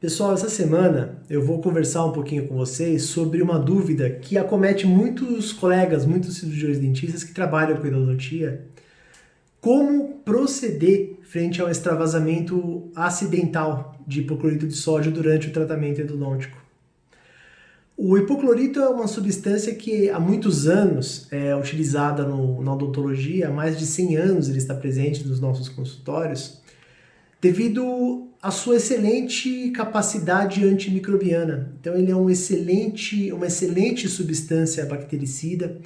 Pessoal, essa semana eu vou conversar um pouquinho com vocês sobre uma dúvida que acomete muitos colegas, muitos cirurgiões dentistas que trabalham com endodontia. Como proceder frente ao extravasamento acidental de hipoclorito de sódio durante o tratamento endodôntico? O hipoclorito é uma substância que há muitos anos é utilizada na odontologia, há mais de 100 anos ele está presente nos nossos consultórios, devido à sua excelente capacidade antimicrobiana. Então ele é uma excelente substância bactericida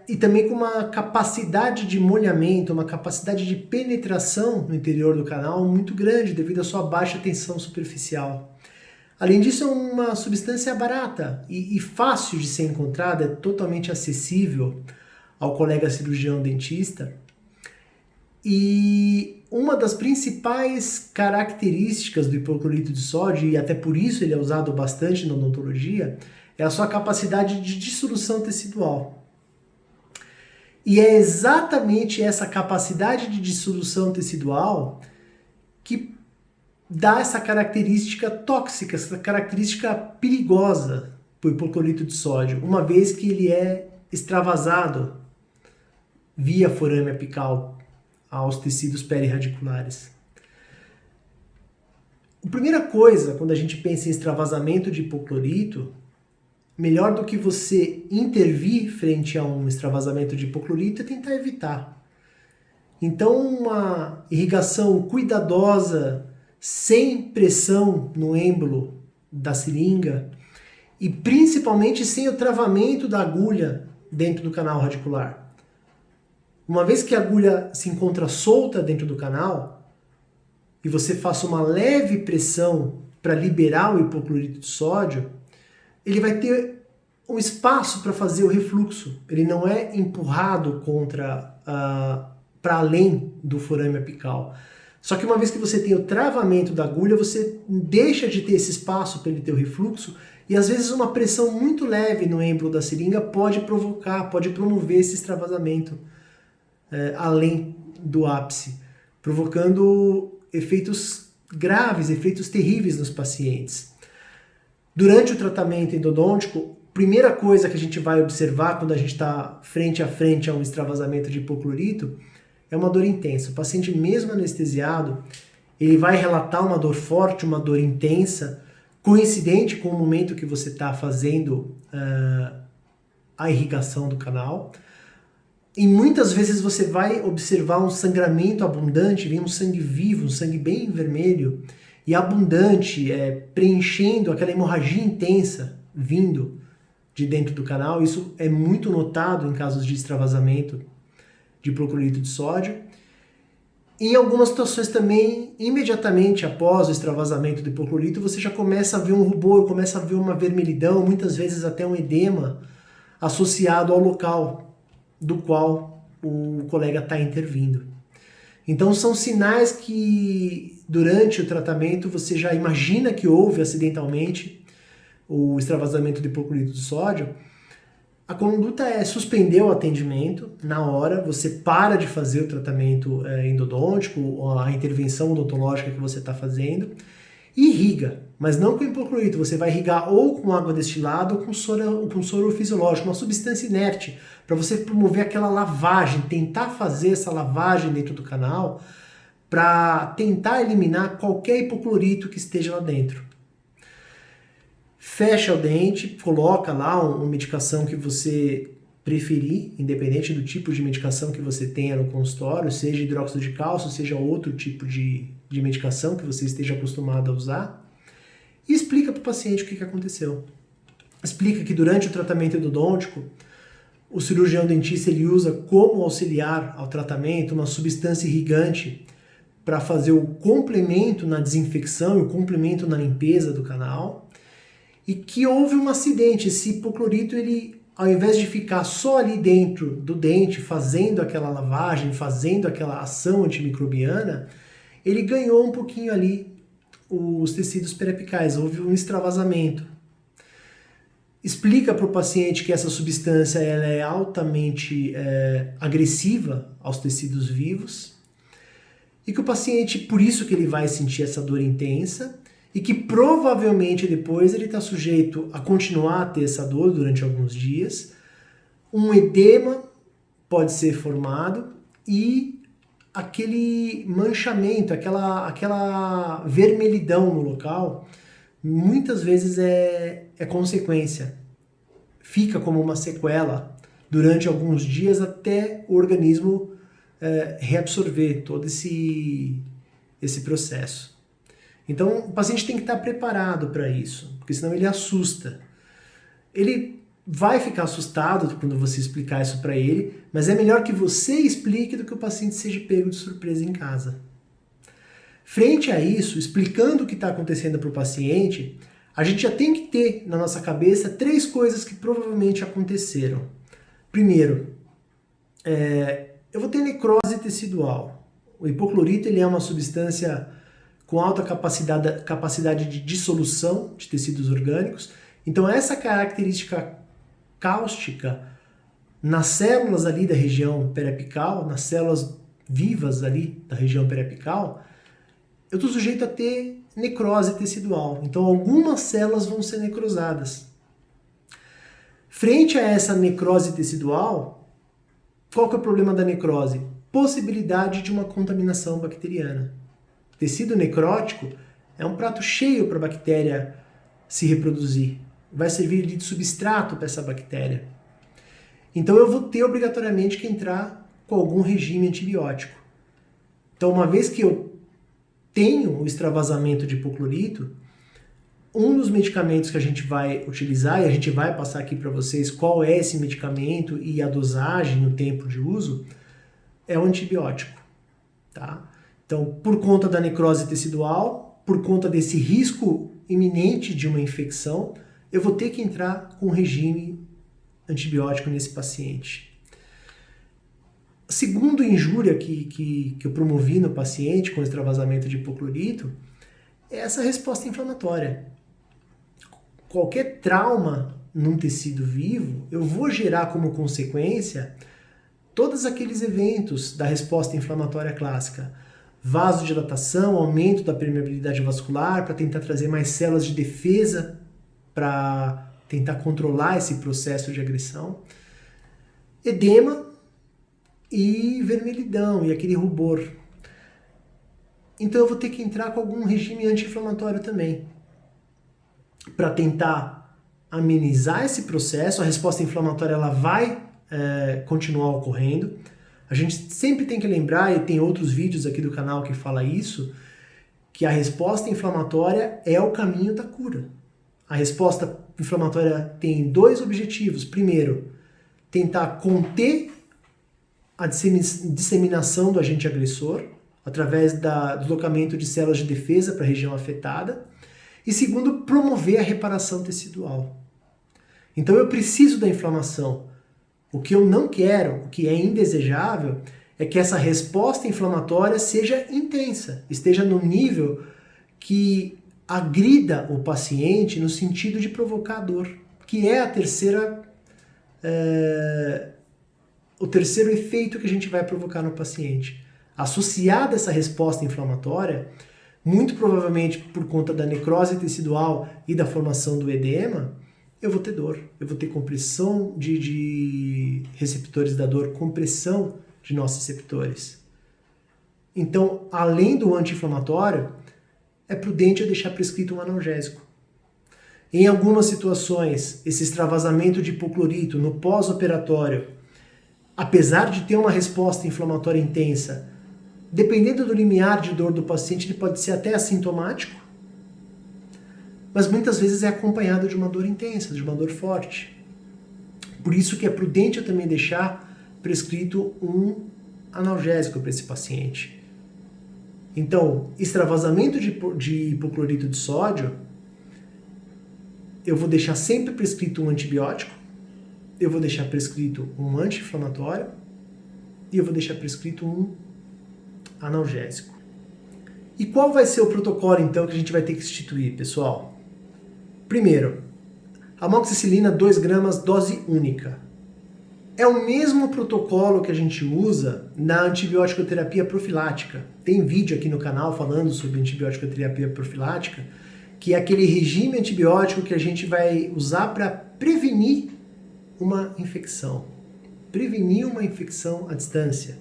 e também com uma capacidade de molhamento, uma capacidade de penetração no interior do canal muito grande devido à sua baixa tensão superficial. Além disso, é uma substância barata e fácil de ser encontrada, é totalmente acessível ao colega cirurgião dentista. E uma das principais características do hipoclorito de sódio, e até por isso ele é usado bastante na odontologia, é a sua capacidade de dissolução tecidual. E é exatamente essa capacidade de dissolução tecidual que dá essa característica tóxica, essa característica perigosa para o hipoclorito de sódio, uma vez que ele é extravasado via forame apical aos tecidos perirradiculares. A primeira coisa, quando a gente pensa em extravasamento de hipoclorito, melhor do que você intervir frente a um extravasamento de hipoclorito é tentar evitar. Então, uma irrigação cuidadosa, sem pressão no êmbolo da seringa e principalmente sem o travamento da agulha dentro do canal radicular. Uma vez que a agulha se encontra solta dentro do canal e você faça uma leve pressão para liberar o hipoclorito de sódio, ele vai ter um espaço para fazer o refluxo. Ele não é empurrado para além do forame apical. Só que uma vez que você tem o travamento da agulha, você deixa de ter esse espaço para ele ter o refluxo e às vezes uma pressão muito leve no êmbolo da seringa pode promover esse extravasamento além do ápice, provocando efeitos graves, efeitos terríveis nos pacientes. Durante o tratamento endodôntico, a primeira coisa que a gente vai observar quando a gente está frente a frente a um extravasamento de hipoclorito é uma dor intensa. O paciente, mesmo anestesiado, ele vai relatar uma dor forte, uma dor intensa, coincidente com o momento que você está fazendo a irrigação do canal. E muitas vezes você vai observar um sangramento abundante, vem um sangue vivo, um sangue bem vermelho e abundante, preenchendo aquela hemorragia intensa vindo de dentro do canal. Isso é muito notado em casos de extravasamento de hipoclorito de sódio. Em algumas situações também, imediatamente após o extravasamento do hipoclorito, você já começa a ver um rubor, começa a ver uma vermelhidão, muitas vezes até um edema associado ao local do qual o colega está intervindo. Então são sinais que durante o tratamento você já imagina que houve acidentalmente o extravasamento de hipoclorito de sódio. A conduta é suspender o atendimento na hora, você para de fazer o tratamento endodôntico, a intervenção odontológica que você está fazendo, e irriga, mas não com hipoclorito, você vai irrigar ou com água destilada ou com soro fisiológico, uma substância inerte, para você promover aquela lavagem, tentar fazer essa lavagem dentro do canal, para tentar eliminar qualquer hipoclorito que esteja lá dentro. Fecha o dente, coloca lá uma medicação que você preferir, independente do tipo de medicação que você tenha no consultório, seja hidróxido de cálcio, seja outro tipo de medicação que você esteja acostumado a usar, e explica para o paciente o que aconteceu. Explica que durante o tratamento endodôntico, o cirurgião dentista ele usa como auxiliar ao tratamento uma substância irrigante para fazer o complemento na desinfecção e o complemento na limpeza do canal, e que houve um acidente. Esse hipoclorito, ele, ao invés de ficar só ali dentro do dente, fazendo aquela lavagem, fazendo aquela ação antimicrobiana, ele ganhou um pouquinho ali os tecidos periapicais, houve um extravasamento. Explica para o paciente que essa substância ela é altamente agressiva aos tecidos vivos e que o paciente, por isso que ele vai sentir essa dor intensa, e que provavelmente depois ele está sujeito a continuar a ter essa dor durante alguns dias. Um edema pode ser formado e aquele manchamento, aquela vermelhidão no local, muitas vezes é consequência. Fica como uma sequela durante alguns dias até o organismo reabsorver todo esse processo. Então, o paciente tem que estar preparado para isso, porque senão ele assusta. Ele vai ficar assustado quando você explicar isso para ele, mas é melhor que você explique do que o paciente seja pego de surpresa em casa. Frente a isso, explicando o que está acontecendo para o paciente, a gente já tem que ter na nossa cabeça 3 coisas que provavelmente aconteceram. Primeiro, eu vou ter necrose tecidual. O hipoclorito ele é uma substância com alta capacidade de dissolução de tecidos orgânicos. Então essa característica cáustica nas células ali da região periapical, nas células vivas ali da região periapical, eu estou sujeito a ter necrose tecidual. Então algumas células vão ser necrosadas. Frente a essa necrose tecidual, qual que é o problema da necrose? Possibilidade de uma contaminação bacteriana. Tecido necrótico é um prato cheio para a bactéria se reproduzir. Vai servir de substrato para essa bactéria. Então eu vou ter obrigatoriamente que entrar com algum regime antibiótico. Então, uma vez que eu tenho o extravasamento de hipoclorito, um dos medicamentos que a gente vai utilizar, e a gente vai passar aqui para vocês qual é esse medicamento e a dosagem, o tempo de uso, é o antibiótico. Tá? Então, por conta da necrose tecidual, por conta desse risco iminente de uma infecção, eu vou ter que entrar com um regime antibiótico nesse paciente. A segunda injúria que eu promovi no paciente com extravasamento de hipoclorito é essa resposta inflamatória. Qualquer trauma num tecido vivo, eu vou gerar como consequência todos aqueles eventos da resposta inflamatória clássica. Vasodilatação, aumento da permeabilidade vascular para tentar trazer mais células de defesa para tentar controlar esse processo de agressão. Edema e vermelhidão e aquele rubor. Então eu vou ter que entrar com algum regime anti-inflamatório também para tentar amenizar esse processo. A resposta inflamatória ela vai continuar ocorrendo. A gente sempre tem que lembrar, e tem outros vídeos aqui do canal que fala isso, que a resposta inflamatória é o caminho da cura. A resposta inflamatória tem 2 objetivos. Primeiro, tentar conter a disseminação do agente agressor através do deslocamento de células de defesa para a região afetada. E segundo, promover a reparação tecidual. Então eu preciso da inflamação. O que eu não quero, o que é indesejável, é que essa resposta inflamatória seja intensa, esteja no nível que agrida o paciente no sentido de provocar dor, que é o terceiro efeito que a gente vai provocar no paciente. Associada a essa resposta inflamatória, muito provavelmente por conta da necrose tecidual e da formação do edema, eu vou ter dor, eu vou ter compressão de receptores da dor, compressão de nossos receptores. Então, além do anti-inflamatório, é prudente eu deixar prescrito um analgésico. Em algumas situações, esse extravasamento de hipoclorito no pós-operatório, apesar de ter uma resposta inflamatória intensa, dependendo do limiar de dor do paciente, ele pode ser até assintomático, mas muitas vezes é acompanhado de uma dor intensa, de uma dor forte. Por isso que é prudente eu também deixar prescrito um analgésico para esse paciente. Então, extravasamento de hipoclorito de sódio, eu vou deixar sempre prescrito um antibiótico, eu vou deixar prescrito um anti-inflamatório e eu vou deixar prescrito um analgésico. E qual vai ser o protocolo, então, que a gente vai ter que instituir, pessoal? Primeiro, amoxicilina 2 gramas, dose única. É o mesmo protocolo que a gente usa na antibiótico-terapia profilática. Tem vídeo aqui no canal falando sobre antibiótico-terapia profilática que é aquele regime antibiótico que a gente vai usar para prevenir uma infecção. Prevenir uma infecção à distância.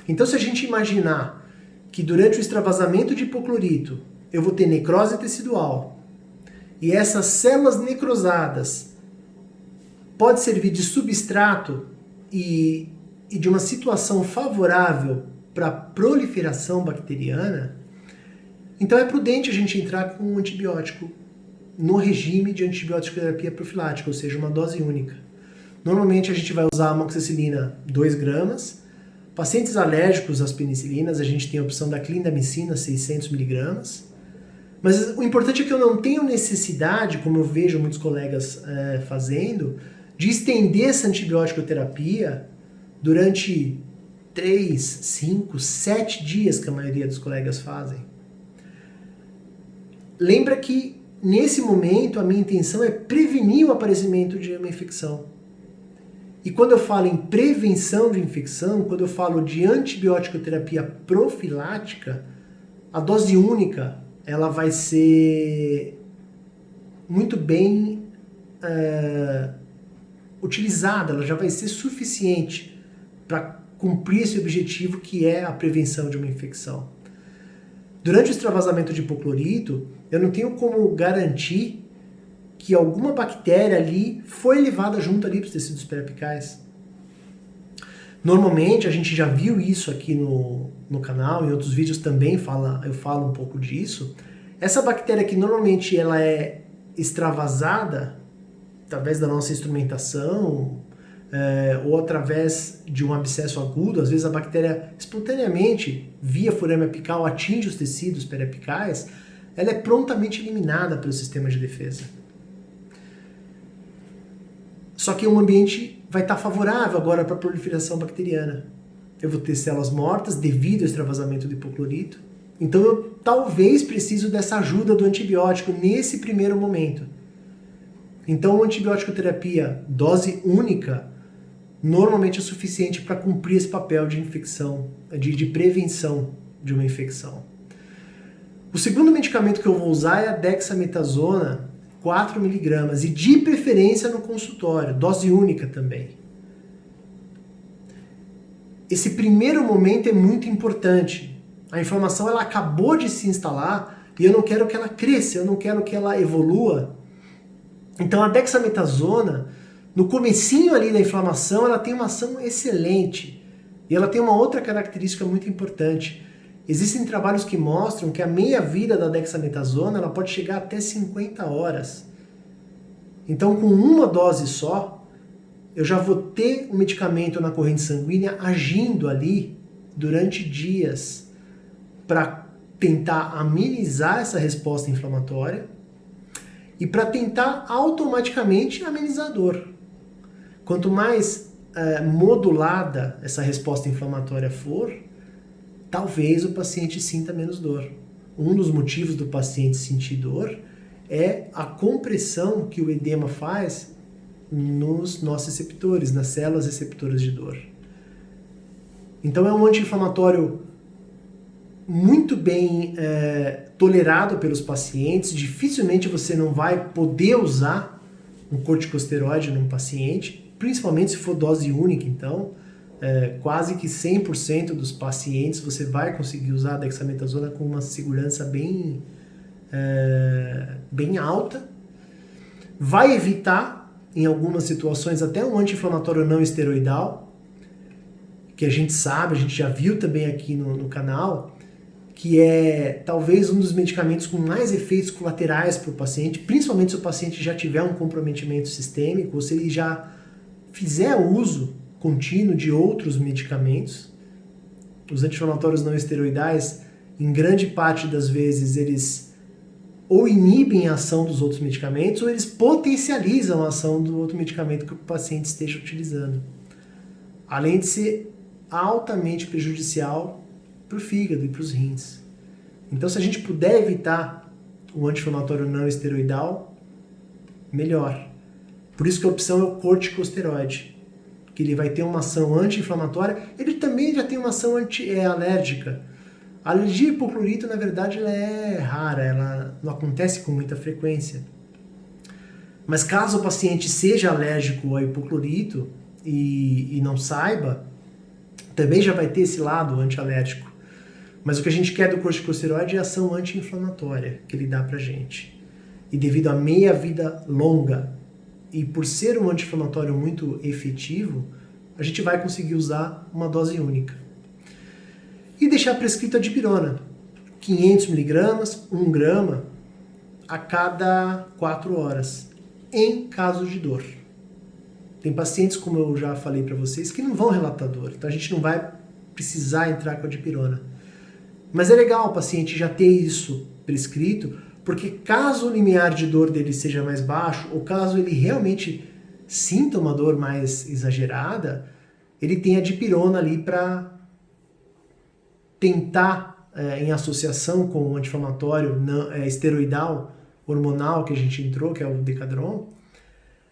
Então, se a gente imaginar que durante o extravasamento de hipoclorito eu vou ter necrose tecidual e essas células necrosadas pode servir de substrato e de uma situação favorável para a proliferação bacteriana, então é prudente a gente entrar com um antibiótico no regime de antibiótico terapia profilática, ou seja, uma dose única. Normalmente a gente vai usar amoxicilina 2 gramas. Pacientes alérgicos às penicilinas, a gente tem a opção da clindamicina 600 miligramas. Mas o importante é que eu não tenho necessidade, como eu vejo muitos colegas fazendo, de estender essa antibiótico terapia durante 3, 5, 7 dias que a maioria dos colegas fazem. Lembra que nesse momento a minha intenção é prevenir o aparecimento de uma infecção. E quando eu falo em prevenção de infecção, quando eu falo de antibiótico terapia profilática, a dose única ela vai ser muito bem utilizada, ela já vai ser suficiente para cumprir esse objetivo que é a prevenção de uma infecção. Durante o extravasamento de hipoclorito, eu não tenho como garantir que alguma bactéria ali foi levada junto ali para os tecidos periapicais. Normalmente, a gente já viu isso aqui no canal, em outros vídeos também eu falo um pouco disso. Essa bactéria que normalmente ela é extravasada através da nossa instrumentação ou através de um abscesso agudo, às vezes a bactéria espontaneamente, via forame apical, atinge os tecidos periapicais, ela é prontamente eliminada pelo sistema de defesa. Só que um ambiente vai estar favorável agora para a proliferação bacteriana. Eu vou ter células mortas devido ao extravasamento do hipoclorito. Então eu talvez preciso dessa ajuda do antibiótico nesse primeiro momento. Então a antibiótico terapia dose única normalmente é suficiente para cumprir esse papel de infecção, de prevenção de uma infecção. O segundo medicamento que eu vou usar é a dexametasona 4 miligramas e de preferência no consultório, dose única também. Esse primeiro momento é muito importante. A inflamação ela acabou de se instalar e eu não quero que ela cresça, eu não quero que ela evolua. Então a dexametasona, no comecinho ali da inflamação, ela tem uma ação excelente. E ela tem uma outra característica muito importante. Existem trabalhos que mostram que a meia-vida da dexametasona ela pode chegar até 50 horas. Então, com uma dose só, eu já vou ter o medicamento na corrente sanguínea agindo ali durante dias para tentar amenizar essa resposta inflamatória e para tentar automaticamente amenizar a dor. Quanto mais modulada essa resposta inflamatória for, talvez o paciente sinta menos dor. Um dos motivos do paciente sentir dor é a compressão que o edema faz nos nossos receptores, nas células receptoras de dor. Então é um anti-inflamatório muito bem tolerado pelos pacientes. Dificilmente você não vai poder usar um corticosteroide num paciente, principalmente se for dose única, então. Quase que 100% dos pacientes você vai conseguir usar a dexametasona com uma segurança bem alta. Vai evitar, em algumas situações, até um anti-inflamatório não esteroidal, que a gente sabe, a gente já viu também aqui no canal, que é talvez um dos medicamentos com mais efeitos colaterais para o paciente, principalmente se o paciente já tiver um comprometimento sistêmico, ou se ele já fizer uso contínuo de outros medicamentos. Os anti-inflamatórios não esteroidais, em grande parte das vezes, eles ou inibem a ação dos outros medicamentos ou eles potencializam a ação do outro medicamento que o paciente esteja utilizando. Além de ser altamente prejudicial para o fígado e para os rins. Então, se a gente puder evitar o anti-inflamatório não esteroidal, melhor. Por isso que a opção é o corticosteroide, que ele vai ter uma ação anti-inflamatória, ele também já tem uma ação anti-alérgica. A alergia a hipoclorito, na verdade, ela é rara, ela não acontece com muita frequência. Mas caso o paciente seja alérgico ao hipoclorito e não saiba, também já vai ter esse lado antialérgico. Mas o que a gente quer do corticosteroide é a ação anti-inflamatória que ele dá pra gente. E devido à meia-vida longa e por ser um anti-inflamatório muito efetivo, a gente vai conseguir usar uma dose única. E deixar prescrito a dipirona, 500 mg, 1 grama, a cada 4 horas, em caso de dor. Tem pacientes, como eu já falei para vocês, que não vão relatar dor, então a gente não vai precisar entrar com a dipirona. Mas é legal o paciente já ter isso prescrito, porque caso o limiar de dor dele seja mais baixo, ou caso ele realmente sinta uma dor mais exagerada, ele tem a dipirona ali para tentar, em associação com o anti-inflamatório esteroidal, hormonal que a gente entrou, que é o Decadron,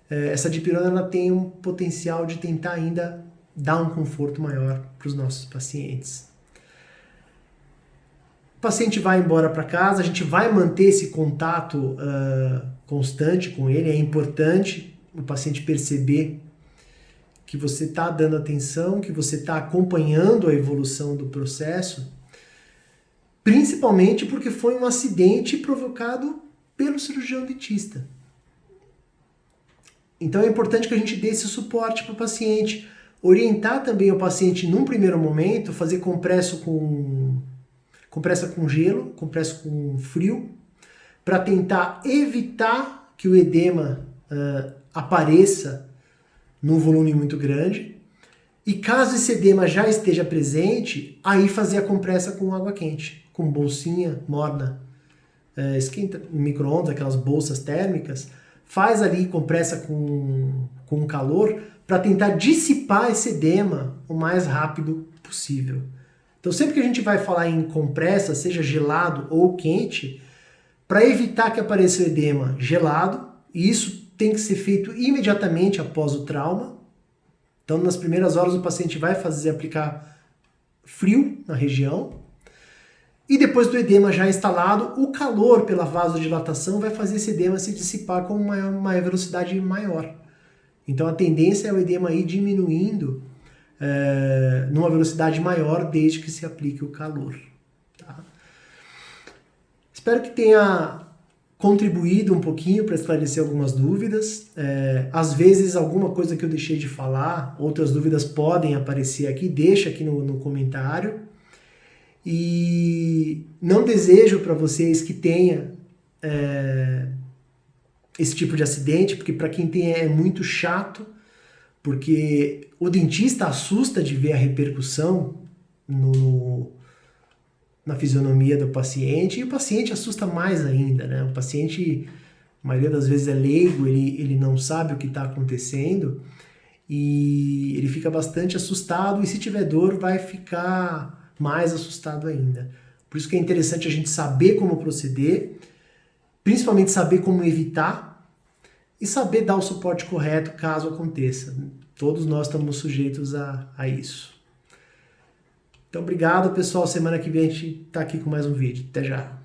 essa dipirona ela tem um potencial de tentar ainda dar um conforto maior para os nossos pacientes. O paciente vai embora para casa, a gente vai manter esse contato constante com ele, é importante o paciente perceber que você está dando atenção, que você está acompanhando a evolução do processo, principalmente porque foi um acidente provocado pelo cirurgião dentista. Então é importante que a gente dê esse suporte para o paciente, orientar também o paciente num primeiro momento, fazer compressa com gelo, compressa com frio, para tentar evitar que o edema apareça num volume muito grande. E caso esse edema já esteja presente, aí fazer a compressa com água quente, com bolsinha morna. Esquenta no micro-ondas, aquelas bolsas térmicas, faz ali compressa com calor para tentar dissipar esse edema o mais rápido possível. Então sempre que a gente vai falar em compressa, seja gelado ou quente, para evitar que apareça o edema gelado, e isso tem que ser feito imediatamente após o trauma. Então nas primeiras horas o paciente vai aplicar frio na região, e depois do edema já instalado, o calor pela vasodilatação vai fazer esse edema se dissipar com uma velocidade maior. Então a tendência é o edema ir diminuindo numa velocidade maior desde que se aplique o calor. Tá? Espero que tenha contribuído um pouquinho para esclarecer algumas dúvidas. Às vezes alguma coisa que eu deixei de falar, outras dúvidas podem aparecer aqui, deixa aqui no comentário. E não desejo para vocês que tenha esse tipo de acidente, porque para quem tem é muito chato, porque o dentista assusta de ver a repercussão na fisionomia do paciente, e o paciente assusta mais ainda, né? O paciente, a maioria das vezes é leigo, ele não sabe o que está acontecendo, e ele fica bastante assustado, e se tiver dor vai ficar mais assustado ainda. Por isso que é interessante a gente saber como proceder, principalmente saber como evitar e saber dar o suporte correto caso aconteça. Todos nós estamos sujeitos a isso. Então, obrigado, pessoal. Semana que vem a gente está aqui com mais um vídeo. Até já!